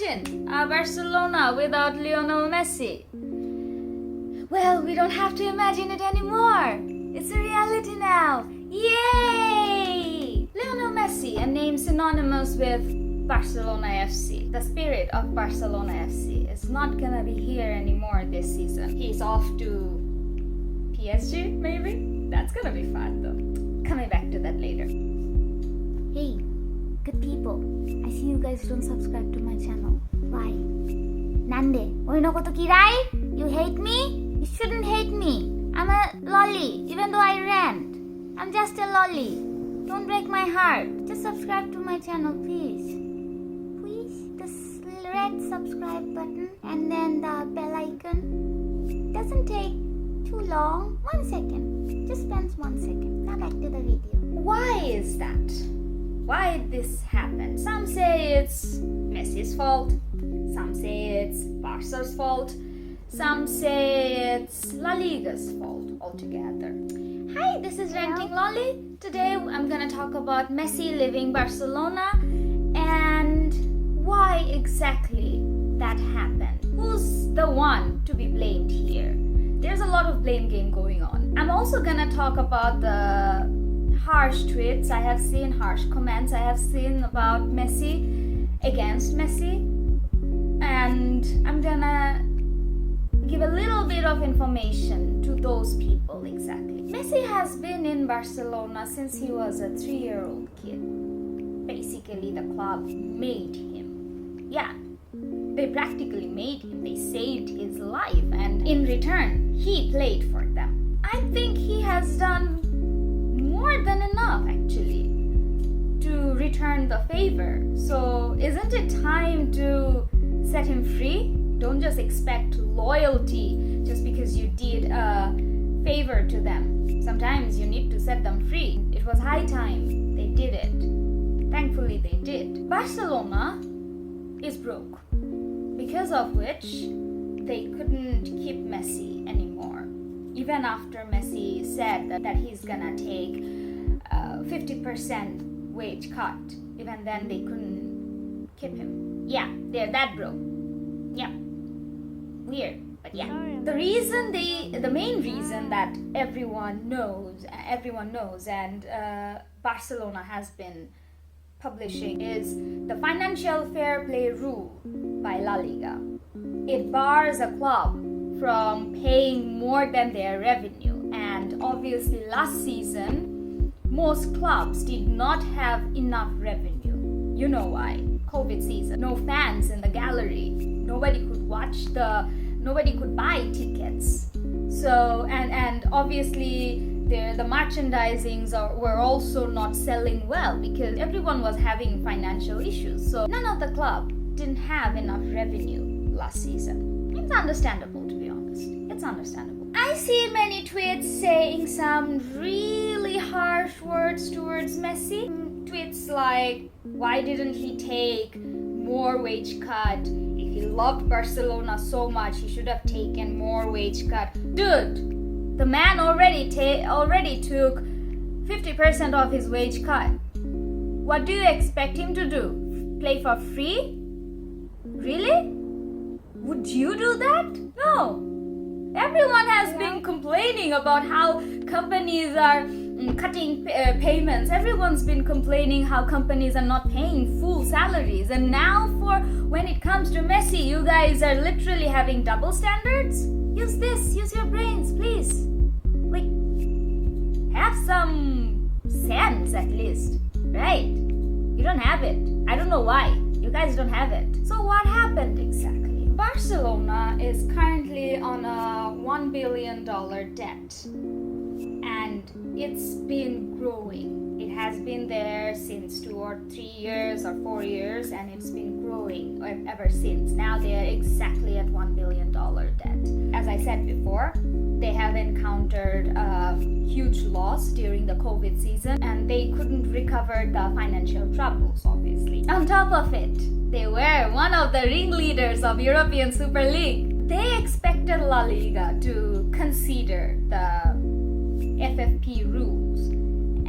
imagine Barcelona without Lionel Messi? Well, we don't have to imagine it anymore. It's a reality now. Yay! Lionel Messi, a name synonymous with Barcelona FC. The spirit of Barcelona FC is not gonna be here anymore this season. He's off to PSG, maybe? That's gonna be fun though. Coming back to that later. Hey, good people. I see you guys don't subscribe to my channel. Why? Nande, oinokoto kirai? You hate me? You shouldn't hate me. I'm a lolly, even though I rant. I'm just a lolly. Don't break my heart. Just subscribe to my channel, please. Please, this red subscribe button and then the bell icon. Doesn't take too long. 1 second. Just spends 1 second. Now back to the video. Why is that? Why this happened? Some say it's Messi's fault. Some say it's Barca's fault. Some say it's La Liga's fault altogether. Hi, this is Ranting Loli. Today I'm gonna talk about Messi leaving Barcelona and why exactly that happened. Who's the one to be blamed here? There's a lot of blame game going on. I'm also gonna talk about the harsh tweets I have seen, harsh comments I have seen about Messi, against Messi, and I'm gonna give a little bit of information to those people exactly. Messi has been in Barcelona since he was a 3-year-old kid. Basically, the club made him. Yeah, they practically made him. They saved his life, and in return, he played for them. I think he has done more than enough actually to return the favor. So isn't it time to set him free? Don't just expect loyalty just because you did a favor to them. Sometimes you need to set them free. It was high time they did it. Thankfully they did. Barcelona is broke, because of which they couldn't keep Messi anymore. Even after Messi said that he's gonna take 50% wage cut, even then they couldn't keep him. Yeah, they're that broke. Yeah, weird, but yeah. The main reason that everyone knows, and Barcelona has been publishing is the financial fair play rule by La Liga. It bars a club from paying more than their revenue, and obviously last season most clubs did not have enough revenue. You know why? COVID season, no fans in the gallery, nobody could buy tickets. So and obviously the merchandisings were also not selling well because everyone was having financial issues. So none of the club didn't have enough revenue last season. It's understandable, to be honest. It's understandable. I see many tweets saying some really harsh words towards Messi. Tweets like, why didn't he take more wage cut? If he loved Barcelona so much, he should have taken more wage cut. Dude, the man already took 50% of his wage cut. What do you expect him to do? Play for free? Really? Would you do that? No. Everyone has been complaining about how companies are cutting payments. Everyone's been complaining how companies are not paying full salaries. And now when it comes to Messi, you guys are literally having double standards? Use your brains, please. Like, have some sense at least, right? You don't have it. I don't know why. You guys don't have it. So what happened exactly? Barcelona is currently on a $1 billion debt, and it's been growing. It has been there since 2 or 3 years or 4 years, and it's been growing ever since. Now they're exactly at $1 billion debt. As I said before, they have encountered a huge loss during the COVID season, and they couldn't recover the financial troubles, obviously. On top of it, they were one of the ringleaders of European Super League. They expected La Liga to consider the FFP rules,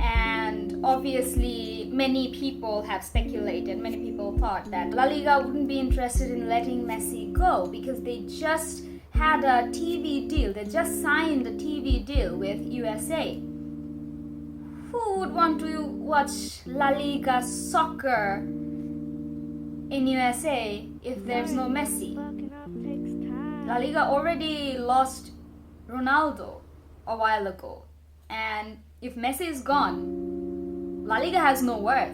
and obviously many people have speculated, many people thought that La Liga wouldn't be interested in letting Messi go because they just had a TV deal. They just signed a TV deal with USA. Who would want to watch La Liga soccer in USA if there's no Messi? La Liga already lost Ronaldo a while ago, and if Messi is gone, La Liga has no worth.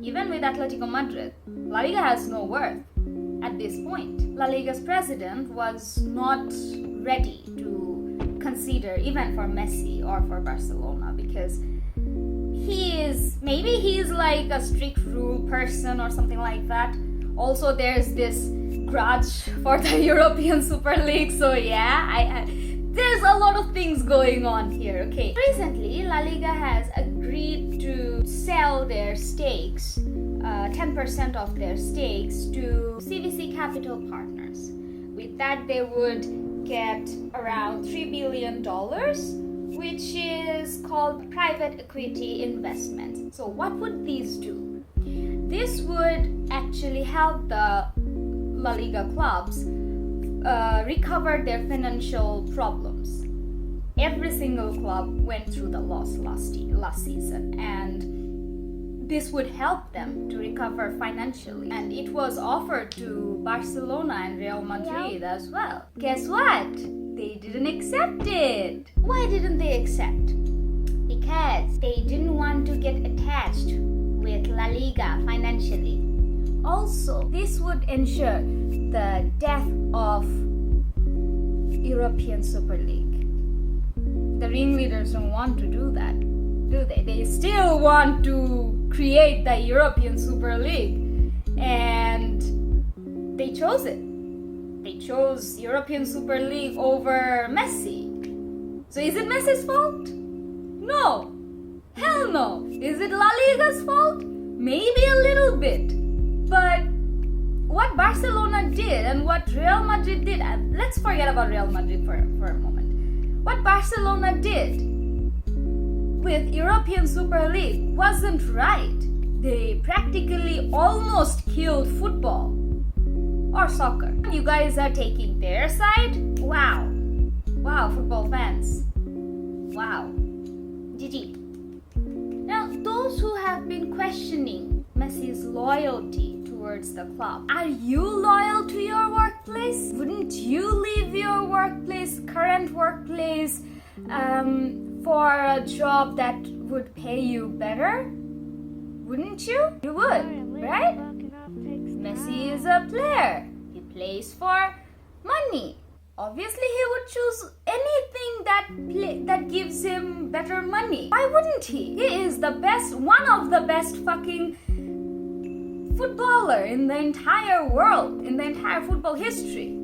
Even with Atletico Madrid, La Liga has no worth at this point. La Liga's president was not ready to consider even for Messi or for Barcelona because maybe he's like a strict rule person or something like that. Also, there's this grudge for the European Super League, so yeah, there's a lot of things going on here, okay? Recently, La Liga has agreed to sell their stakes, 10% of their stakes, to CVC Capital Partners. With that, they would get around $3 billion, which is called private equity investment. So what would these do? This would actually help the La Liga clubs recover their financial problems. Every single club went through the loss last season, and this would help them to recover financially. And it was offered to Barcelona and Real Madrid as well. Guess what? They didn't accept it. Why didn't they accept? Because they didn't want to get attached with La Liga financially. Also, this would ensure the death of European Super League. The ringleaders don't want to do that, do they? They still want to create the European Super League, and they chose it. They chose European Super League over Messi. So is it Messi's fault? No. Hell no. Is it La Liga's fault? Maybe a little bit. But what Barcelona did and what Real Madrid did, let's forget about Real Madrid for a moment. What Barcelona did with European Super League wasn't right. They practically almost killed football or soccer. You guys are taking their side? Wow. Wow, football fans. Wow. GG. Now, those who have been questioning Messi's loyalty towards the club, are you loyal to your workplace? Wouldn't you leave your workplace, current workplace, for a job that would pay you better? Wouldn't you? You would, right? Messi is a player. He plays for money. Obviously, he would choose anything that gives him better money. Why wouldn't he? He is the best, one of the best fucking footballer in the entire world, in the entire football history.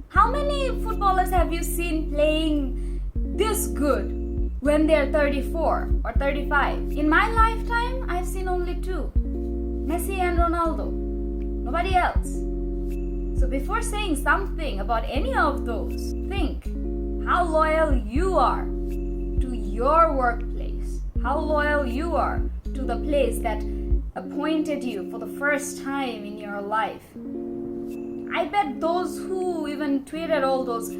How many footballers have you seen playing this good when they're 34 or 35? In my lifetime, I've seen only two. Messi and Ronaldo. Nobody else. So before saying something about any of those, think how loyal you are to your workplace, how loyal you are to the place that appointed you for the first time in your life. I bet those who even tweeted all those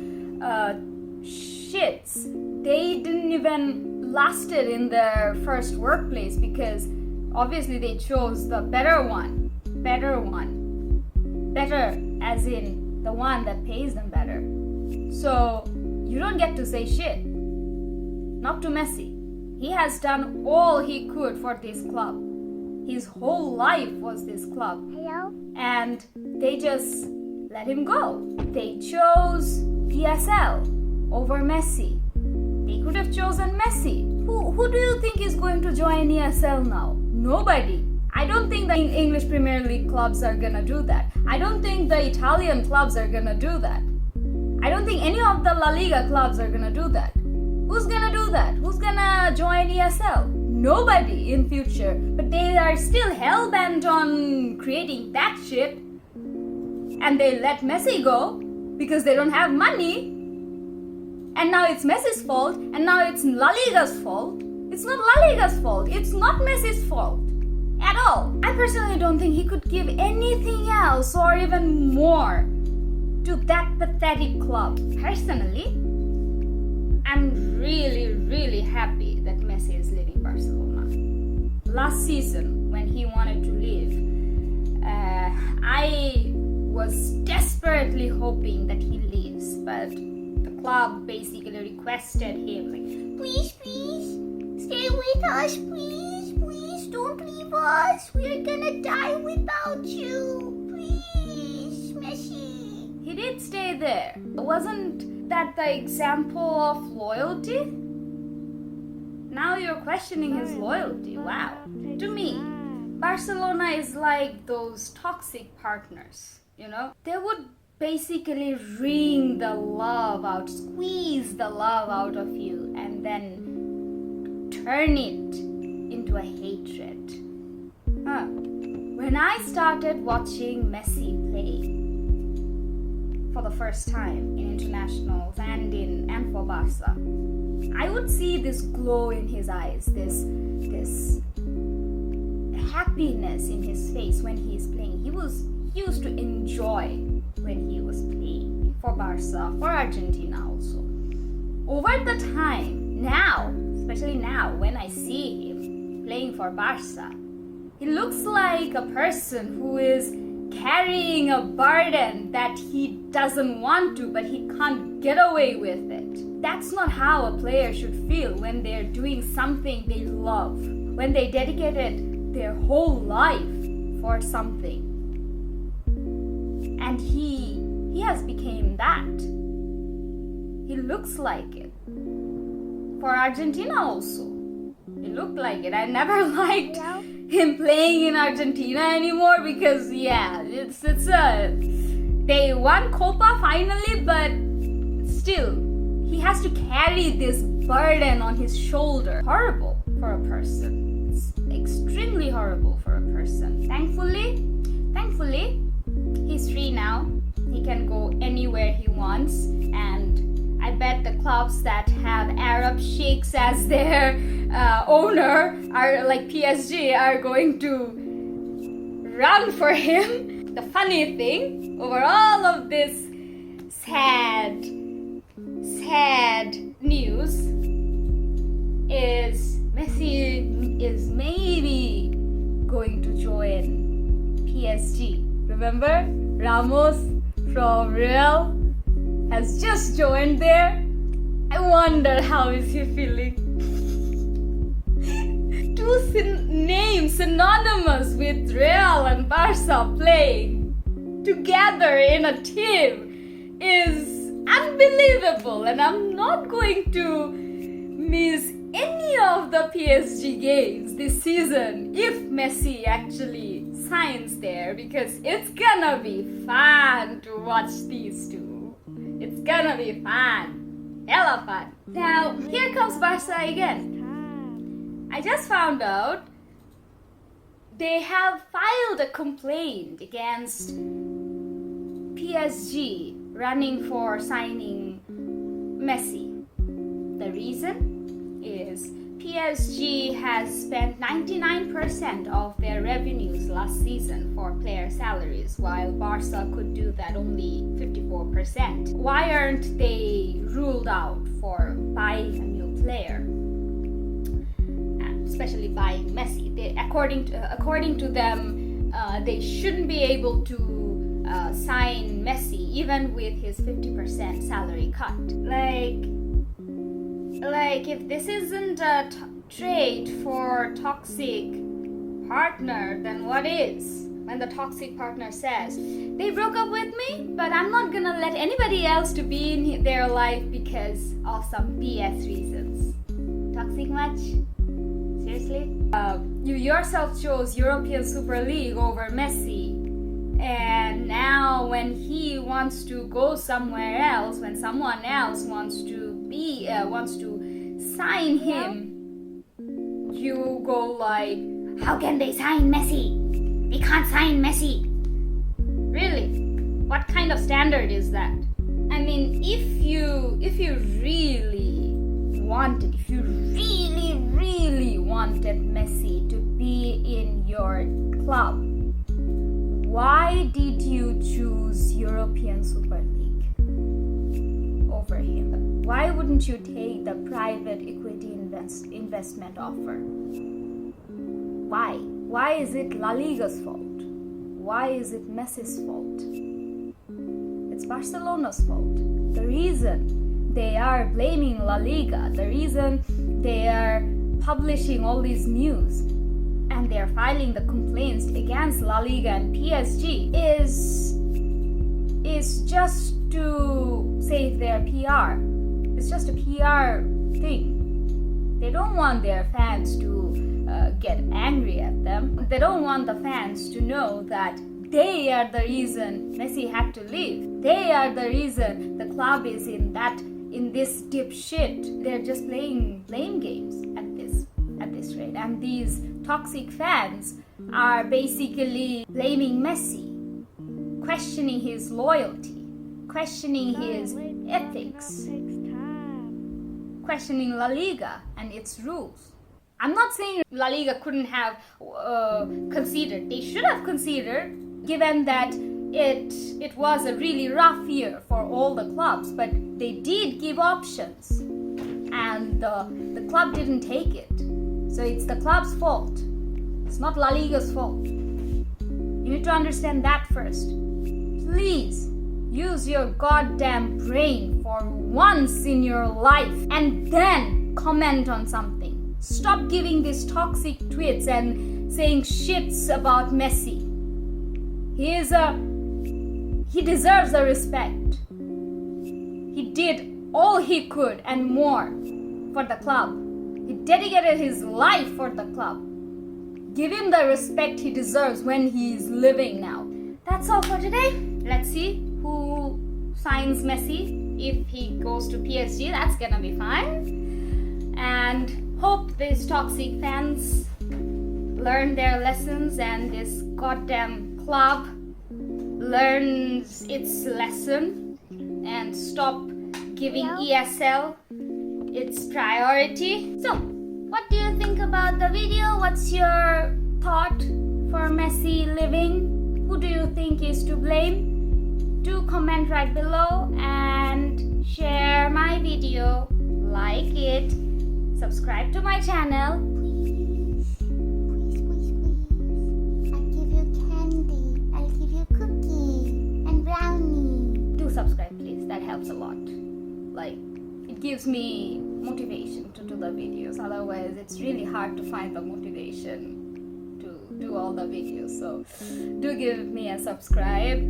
shits, they didn't even lasted in their first workplace because obviously they chose the better one. Better as in the one that pays them better. So you don't get to say shit. Not to Messi. He has done all he could for this club. His whole life was this club. Hello? And they just let him go. They chose ESL over Messi. They could have chosen Messi. Who do you think is going to join ESL now? Nobody. I don't think the English Premier League clubs are gonna do that. I don't think the Italian clubs are gonna do that. I don't think any of the La Liga clubs are gonna do that. Who's gonna do that? Who's gonna join ESL? Nobody in future. But they are still hell-bent on creating that shit. And they let Messi go because they don't have money. And now it's Messi's fault. And now it's La Liga's fault. It's not La Liga's fault. It's not Messi's fault. at all. I personally don't think he could give anything else or even more to that pathetic club. Personally, I'm really happy that Messi is leaving Barcelona. Last season, when he wanted to leave, I was desperately hoping that he leaves, but the club basically requested him, like, Please, stay with us, please, don't leave us. We're gonna die without you. Please, Messi. he did stay there. Wasn't that the example of loyalty? Now you're questioning his loyalty. Wow. To me, Barcelona is like those toxic partners, you know? They would basically wring the love out, squeeze the love out of you, and then turn it into a hatred. When I started watching Messi play for the first time in internationals and for Barca, I would see this glow in his eyes, this happiness in his face when he's playing. He used to enjoy when he was playing for Barca, for Argentina also. Over the time, now, especially now when I see him playing for Barca, he looks like a person who is carrying a burden that he doesn't want to, but he can't get away with it. That's not how a player should feel when they're doing something they love, when they dedicated their whole life for something. And he has become that. He looks like it. For Argentina also, he looked like it. I never liked him playing in Argentina anymore because they won Copa finally, but still he has to carry this burden on his shoulder. Horrible for a person. It's extremely horrible for a person. Thankfully, he's free now. He can go anywhere he wants, and I bet the clubs that have Arab sheikhs as their owner are like PSG are going to run for him. The funny thing over all of this sad news is Messi is maybe going to join PSG. Remember, Ramos from Real has just joined there. I wonder how is he feeling. Two names synonymous with Real and Barca playing together in a team is unbelievable, and I'm not going to miss any of the PSG games this season if Messi actually signs there, because it's gonna be fun to watch these two. It's gonna be fun. Hella fun. Now, here comes Barca again. I just found out they have filed a complaint against PSG running for signing Messi. The reason is PSG has spent 99% of their revenues last season for player salaries, while Barca could do that only 54%. Why aren't they ruled out for buying a new player? Especially buying Messi. According to them, they shouldn't be able to sign Messi even with his 50% salary cut. Like if this isn't a trade for toxic partner, then what is? When the toxic partner says, they broke up with me, but I'm not gonna let anybody else to be in their life because of some BS reasons. Toxic much? Seriously? You yourself chose European Super League over Messi, and now when he wants to go somewhere else, when someone else wants to sign him, you go like, how can they sign Messi? They can't sign Messi. Really? What kind of standard is that? I mean, if you really wanted Messi to be be in your club, why did you choose European Super League over him? Why wouldn't you take the private equity investment offer? Why? Why is it La Liga's fault? Why is it Messi's fault? It's Barcelona's fault. The reason they are blaming La Liga, the reason they are publishing all these news and they are filing the complaints against La Liga and PSG is just to save their PR. It's just a PR thing. They don't want their fans to get angry at them. They don't want the fans to know that they are the reason Messi had to leave. They are the reason the club is in this deep shit. They're just playing blame games at this rate. And these toxic fans are basically blaming Messi, questioning his loyalty, questioning his ethics, questioning La Liga and its rules. I'm not saying La Liga couldn't have considered. They should have considered, given that it was a really rough year for all the clubs, but they did give options and the club didn't take it. So it's the club's fault. It's not La Liga's fault. You need to understand that first. Please use your goddamn brain for once in your life and then comment on something. Stop giving these toxic tweets and saying shits about Messi. He deserves the respect. He did all he could and more for the club. He dedicated his life for the club. Give him the respect he deserves when he is living now. That's all for today. Let's see who signs Messi. If he goes to PSG, that's gonna be fine. And hope these toxic fans learn their lessons and this goddamn club learns its lesson and stop giving ESL its priority. So, what do you think about the video? What's your thought for Messi leaving? Who do you think is to blame? Do comment right below and share my video, like it, subscribe to my channel. Please, please, please, please. I'll give you candy. I'll give you cookie and brownie. Do subscribe please, that helps a lot. Like, it gives me motivation to do the videos, otherwise it's really hard to find the motivation to do all the videos. So do give me a subscribe.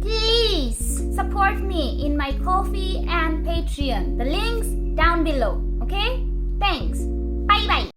Please support me in my Ko-fi and Patreon. The links down below. Okay? Thanks. Bye bye.